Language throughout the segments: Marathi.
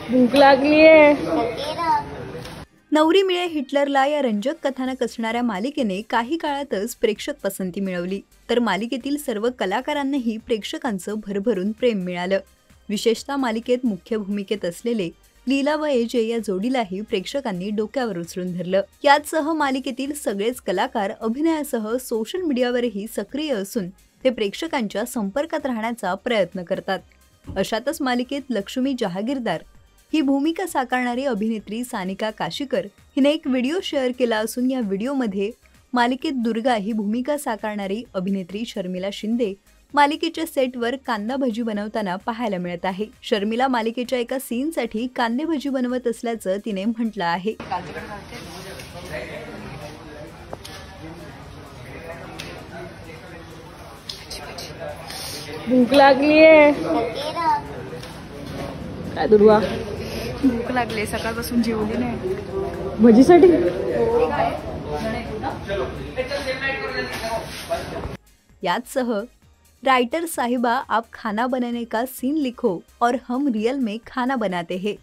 भूक लागलीये। नवरी मिळे हिटलरला या रंजक कथानक असणाऱ्या मालिकेने काही काळातच प्रेक्षक पसंती मिळवली, तर मालिकेतील सर्व कलाकारांनाही प्रेक्षकांचं भरभरून प्रेम मिळालं। विशेषतः मालिकेत मुख्य भूमिकेत असलेले लीला व एजे या जोडीलाही प्रेक्षकांनी डोक्यावर उचलून धरलं। याचसह मालिकेतील सगळेच कलाकार अभिनयासह सोशल मीडियावरही सक्रिय असून ते प्रेक्षकांच्या संपर्कात राहण्याचा प्रयत्न करतात। अशातच मालिकेत लक्ष्मी जहागीरदार ही भूमिका साकारणारी अभिनेत्री सानिका काशीकर हिने एक व्हिडिओ शेअर केला असून या व्हिडिओमध्ये मालिकेत दुर्गा ही भूमिका साकारणारी अभिनेत्री शर्मिला शिंदे मालिकेच्या सेटवर कांदा भजी बनवताना पाहायला मिळत आहे। शर्मिला मालिकेच्या एका सीनसाठी कांदे भजी बनवत असल्याचं तिने म्हटलं आहे। भूक लागलीये। काय दुर्वा? भूक लागली, सकाळपासून जेवली नाही। भजीसाठी? याचसह राइटर साहिबा आप खाना बनाने का सीन लिखो और हम रियल में खाना बनाते हैं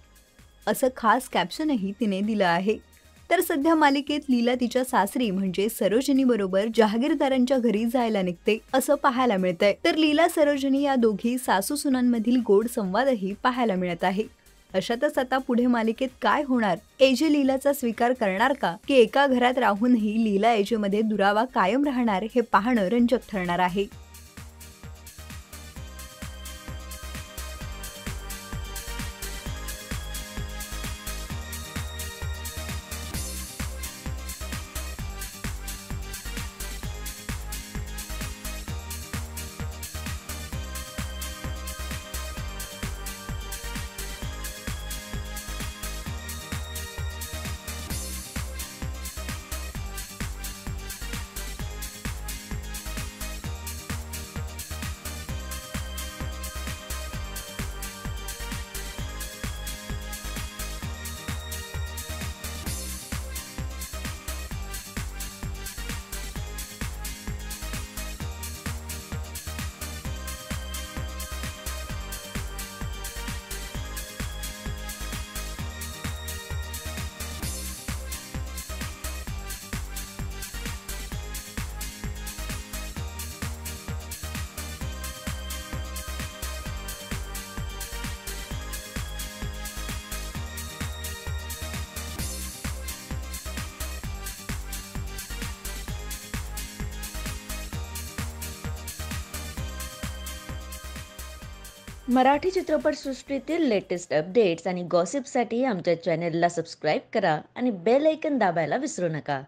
असं खास कॅप्शनही तिने दिलं आहे। तर सध्या मालिकेत लीला तिच्या सासरी म्हणजे सरोजनी बरोबर जहागीरदारांच्या घरी जायला निघते असं पाहायला मिळतंय। तर लीला सरोजनी या दोघी सासू सुनांमधील गोड संवादही पाहायला मिळत आहे। अशातच आता पुढे मालिकेत काय होणार? एजे लीलाचा स्वीकार करणार का, की एका घरात राहूनही लीला एजेमध्ये दुरावा कायम राहणार हे पाहणं रंजक ठरणार आहे। मराठी चित्रपटसृष्टीतील लेटेस्ट अपडेट्स आणि गॉसिपसाठी आमच्या चॅनेलला सबस्क्राईब करा आणि बेल आयकॉन दाबायला विसरू नका।